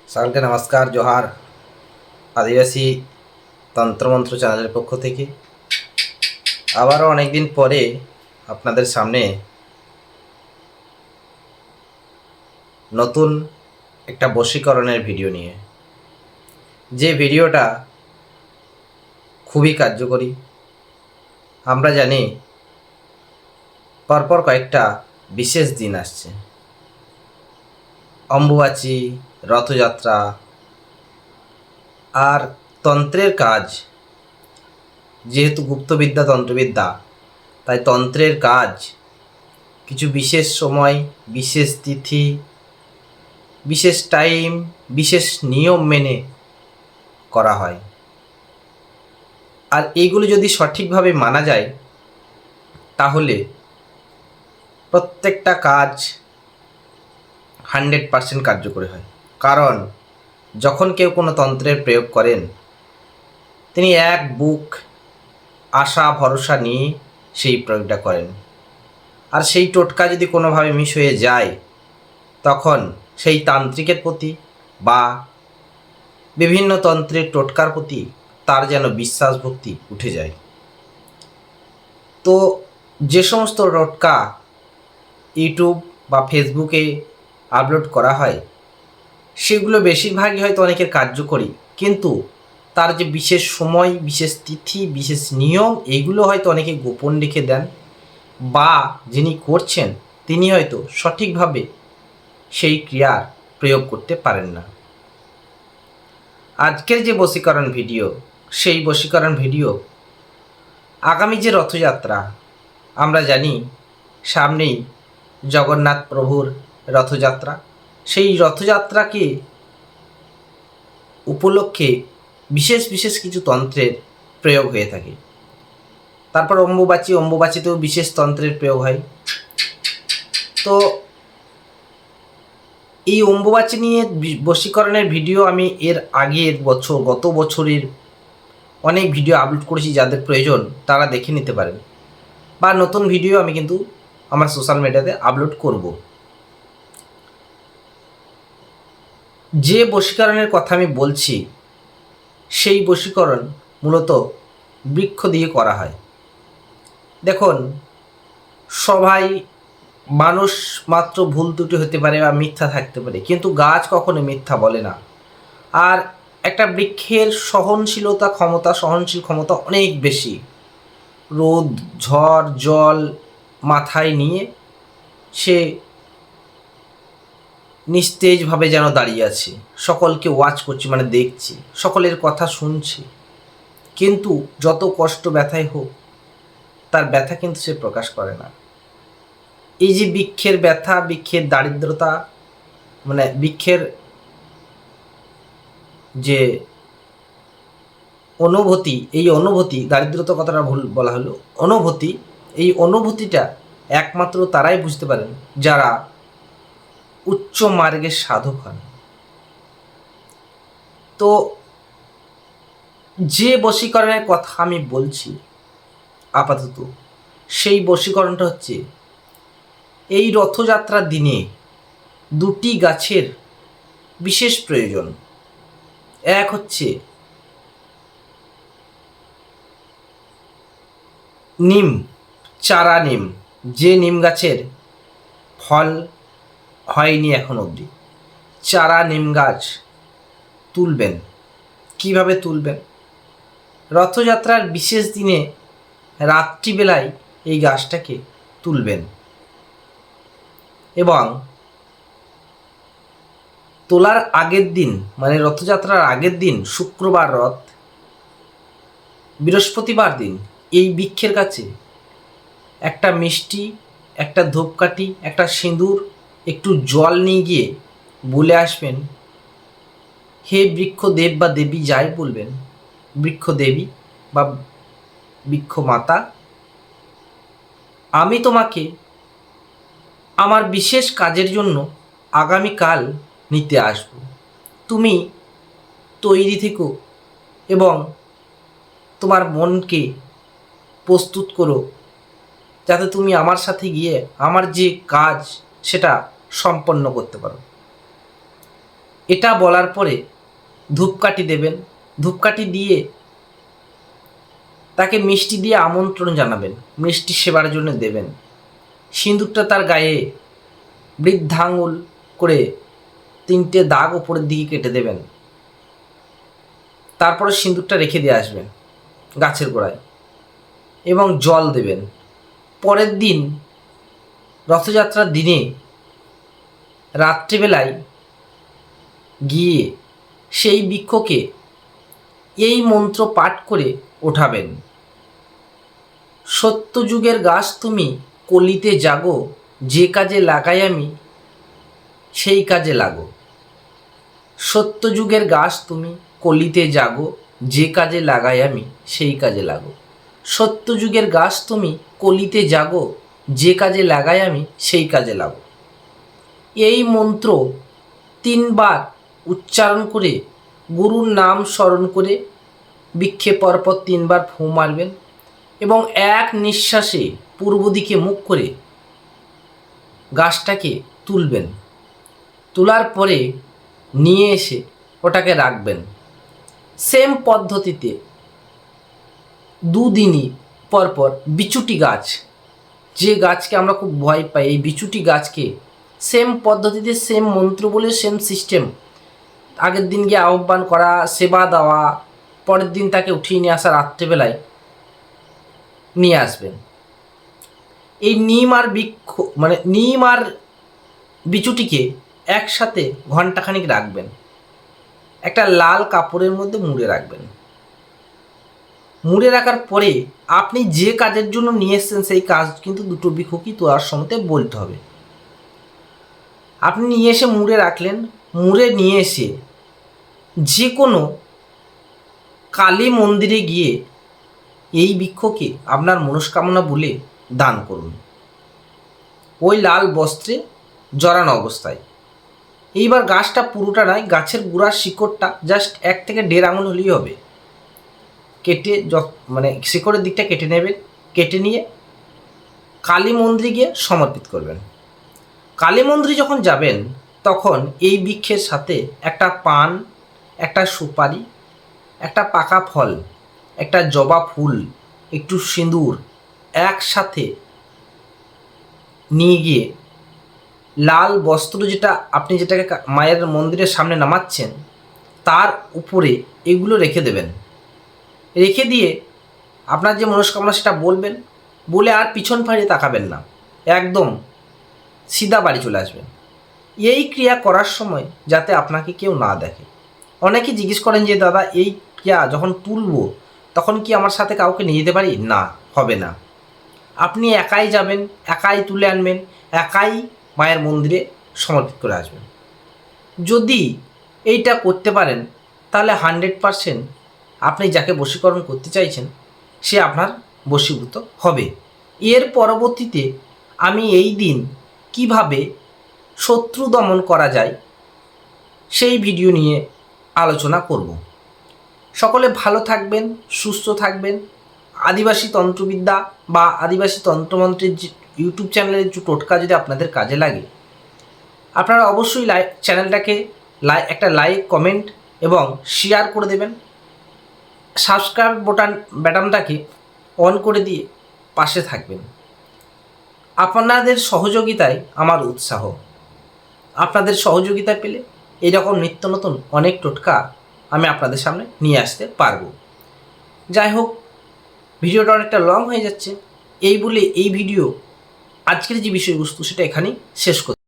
সকলকে নমস্কার, জোহার। আদিবাসী তন্ত্রমন্ত্র চ্যানেলের পক্ষ থেকে আবারও অনেকদিন পরে আপনাদের সামনে নতুন একটা বশীকরণের ভিডিও নিয়ে, যে ভিডিওটা খুবই কার্যকরী। আমরা জানি পরপর কয়েকটা বিশেষ দিন আসছে, অম্বুবাচী, রথযাত্রা, আর তন্ত্রের কাজ, যেহেতু গুপ্তবিদ্যা তন্ত্রবিদ্যা, তাই তন্ত্রের কাজ কিছু বিশেষ সময়, বিশেষ তিথি, বিশেষ টাইম, বিশেষ নিয়ম মেনে করা হয়। আর এইগুলো যদি সঠিকভাবে মানা যায় তাহলে প্রত্যেকটা কাজ 100% কার্যকরী হয়। কারণ যখন কেউ কোনো তন্ত্রের প্রয়োগ করেন, তিনি এক বুক আশা ভরসা নিয়ে সেই প্রয়োগটা করেন। আর সেই টোটকা যদি কোনোভাবে মিস হয়ে যায়, তখন সেই তান্ত্রিকের প্রতি বা বিভিন্ন তন্ত্রের টোটকার প্রতি তার যেন বিশ্বাস ভক্তি উঠে যায়। তো যে সমস্ত টোটকা ইউটিউব বা ফেসবুকে আপলোড করা হয়, সেগুলো বেশিরভাগই হয়তো অনেকের কার্যকরী, কিন্তু তার যে বিশেষ সময়, বিশেষ তিথি, বিশেষ নিয়ম, এইগুলো হয়তো অনেকে গোপন রেখে দেন, বা যিনি করছেন তিনি হয়তো সঠিকভাবে সেই ক্রিয়ার প্রয়োগ করতে পারেন না। আজকের যে বশীকরণ ভিডিও, সেই বশীকরণ ভিডিও আগামী যে রথযাত্রা, আমরা জানি সামনেই জগন্নাথ প্রভুর রথযাত্রা। সেই রথযাত্রাকে উপলক্ষে বিশেষ বিশেষ কিছু তন্ত্রের প্রয়োগ হয়ে থাকে। তারপর অম্বুবাচীতেও বিশেষ তন্ত্রের প্রয়োগ হয়। তো এই অম্বুবাচী নিয়ে বশীকরণের ভিডিও আমি এর আগের বছর, গত বছরের অনেক ভিডিও আপলোড করেছি। যাদের প্রয়োজন তারা দেখে নিতে পারেন, বা নতুন ভিডিও আমি কিন্তু আমার সোশ্যাল মিডিয়াতে আপলোড করব। যে বশীকরণের কথা আমি বলছি, সেই বশীকরণ মূলত বৃক্ষ দিয়ে করা হয়। দেখুন, সবাই মানুষ মাত্র ভুল ত্রুটি হতে পারে বা মিথ্যা থাকতে পারে, কিন্তু গাছ কখনো মিথ্যা বলে না। আর একটা বৃক্ষের সহনশীল ক্ষমতা অনেক বেশি। রোদ, ঝড়, জল মাথায় নিয়ে সে নিস্তেজভাবে যেন দাঁড়িয়ে আছে, সকলকে ওয়াচ করছে, মানে দেখছে, সকলের কথা শুনছে, কিন্তু যত কষ্ট ব্যথাই হোক তার ব্যথা কিন্তু সে প্রকাশ করে না। এই যে বৃক্ষের ব্যথা, বৃক্ষের দারিদ্রতা, মানে বৃক্ষের যে অনুভূতি, এই অনুভূতি, দারিদ্রতা কথাটা ভুল বলা হলো, অনুভূতি, এই অনুভূতিটা একমাত্র তারাই বুঝতে পারেন যারা উচ্চ মার্গের সাধক হন। তো যে বশীকরণের কথা আমি বলছি আপাতত, সেই বশীকরণটা হচ্ছে এই রথযাত্রার দিনে দুটি গাছের বিশেষ প্রয়োজন। এক হচ্ছে নিম, চারা নিম, যে নিম গাছের ফল হয়নি এখন অবধি, চারা নিম গাছ তুলবেন। কিভাবে তুলবেন? রথযাত্রার বিশেষ দিনে রাত্রিবেলায় এই গাছটাকে তুলবেন, এবং তোলার আগের দিন, মানে রথযাত্রার আগের দিন, শুক্রবার রথ, বৃহস্পতিবার দিন এই বৃক্ষের কাছে একটা মিষ্টি, একটা ধূপকাঠি, একটা সিঁদুর, একটু জল নিয়ে গিয়ে বলে আসবেন, হে বৃক্ষদেব বা দেবী, যাই বলবেন, বৃক্ষদেবী বা বৃক্ষ মাতা, আমি তোমাকে আমার বিশেষ কাজের জন্য আগামীকাল নিতে আসব। তুমি তৈরি থেকো এবং তোমার মনকে প্রস্তুত করো, যাতে তুমি আমার সাথে গিয়ে আমার যে কাজ সেটা সম্পন্ন করতে পারো। এটা বলার পরে ধূপকাঠি দেবেন। ধূপকাঠি দিয়ে তাকে মিষ্টি দিয়ে আমন্ত্রণ জানাবেন, মিষ্টি সেবার জন্য দেবেন। সিঁদুরটা তার গায়ে বৃদ্ধাঙ্গুল করে 3টে দাগ ওপরের দিকে কেটে দেবেন। তারপরে সিঁদুরটা রেখে দিয়ে আসবেন গাছের গোড়ায় এবং জল দেবেন। পরের দিন রথযাত্রার দিনে রাত্রিবেলায় গিয়ে সেই বৃক্ষকে এই মন্ত্র পাঠ করে ওঠাবেন। সত্যযুগের গাছ তুমি কলিতে জাগো, যে কাজে লাগাই আমি সেই কাজে লাগো। সত্যযুগের গাছ তুমি কলিতে জাগো, যে কাজে লাগাই আমি সেই কাজে লাগো। সত্যযুগের গাছ তুমি কলিতে জাগো, যে কাজে লাগাই আমি সেই কাজে লাগো। এই মন্ত্র 3বার উচ্চারণ করে গুরুর নাম স্মরণ করে বৃক্ষে পরপর 3বার ফু মারবেন এবং এক নিঃশ্বাসে পূর্ব দিকে মুখ করে গাছটাকে তুলবেন। তোলার পরে নিয়ে এসে ওটাকে রাখবেন। সেম পদ্ধতিতে 2 দিনই পরপর বিচুটি গাছ, যে গাছকে আমরা খুব ভয় পাই, এই বিচুটি গাছকে সেম পদ্ধতিতে, সেম মন্ত্র বলে, সেম সিস্টেম, আগের দিন গিয়ে আহ্বান করা, সেবা দেওয়া, পরের দিন তাকে উঠিয়ে নিয়ে আসা, রাত্রেবেলায় নিয়ে আসবেন। এই নিম আর বৃক্ষ মানে নিম আর বিচুটিকে একসাথে ঘণ্টাখানিক রাখবেন, একটা লাল কাপড়ের মধ্যে মুড়ে রাখবেন। মুড়ে রাখার পরে আপনি যে কাজের জন্য নিয়ে এসছেন সেই কাজ কিন্তু 2টো বৃক্ষকেই তোলার সময়তে বলতে হবে। আপনি নিয়ে এসে মুড়ে রাখলেন, মুড়ে নিয়ে এসে যে কোনো কালী মন্দিরে গিয়ে এই বৃক্ষকে আপনার মনস্কামনা বলে দান করুন, ওই লাল বস্ত্রে জড়ানো অবস্থায়। এইবার গাছটা পুরোটা নয়, গাছের গোড়ার শিকড়টা জাস্ট 1 থেকে 1.5 আঙুল হলেই হবে। কেটে মানে শিকড়ের দিকটা কেটে নেবেন। কেটে নিয়ে কালী মন্দিরে গিয়ে সমর্পিত করবেন। কালী মন্দিরে যখন যাবেন তখন এই বৃক্ষের সাথে একটা পান, একটা সুপারি, একটা পাকা ফল, একটা জবা ফুল, একটু সিঁদুর একসাথে নিয়ে গিয়ে লাল বস্ত্র যেটাকে মায়ের মন্দিরের সামনে নামাচ্ছেন তার উপরে এগুলো রেখে দেবেন। রেখে দিয়ে আপনার যে মনস্কামনা সেটা বলবেন, বলে আর পিছন ফিরে তাকাবেন না, একদম সিধা বাড়ি চলে আসবেন। এই ক্রিয়া করার সময় যাতে আপনাকে কেউ না দেখে। অনেকে জিজ্ঞেস করেন যে দাদা এই ক্রিয়া যখন তুলব তখন কি আমার সাথে কাউকে নিয়ে যেতে পারি? না, হবে না। আপনি একাই যাবেন, একাই তুলে আনবেন, একাই মায়ের মন্দিরে সমর্পিত করে আসবেন। যদি এইটা করতে পারেন তাহলে 100% আপনি যাকে বশীকরণ করতে চাইছেন সে আপনার বশীভূত হবে। এর পরবর্তীতে আমি এই দিন কিভাবে শত্রু দমন করা যায় সেই ভিডিও নিয়ে আলোচনা করব। সকলে ভালো থাকবেন, সুস্থ থাকবেন। আদিবাসী তন্ত্রবিদ্যা বা আদিবাসী তন্ত্রমন্ত্রের যে ইউটিউব চ্যানেলের যে টোটকা যদি আপনাদের কাজে লাগে, আপনারা অবশ্যই চ্যানেলটাকে একটা লাইক, কমেন্ট এবং শেয়ার করে দেবেন। সাবস্ক্রাইব বাটনটাকে অন করে দিয়ে পাশে থাকবেন। আপনাদের সহযোগিতায় আমার উৎসাহ। আপনাদের সহযোগিতা পেলে এরকম নিত্য নতুন অনেক টোটকা আমি আপনাদের সামনে নিয়ে আসতে পারবো। যাই হোক, ভিডিওটা অনেকটা লং হয়ে যাচ্ছে, এই বলে এই ভিডিও আজকের যে বিষয়বস্তু সেটা এখানেই শেষ করছি।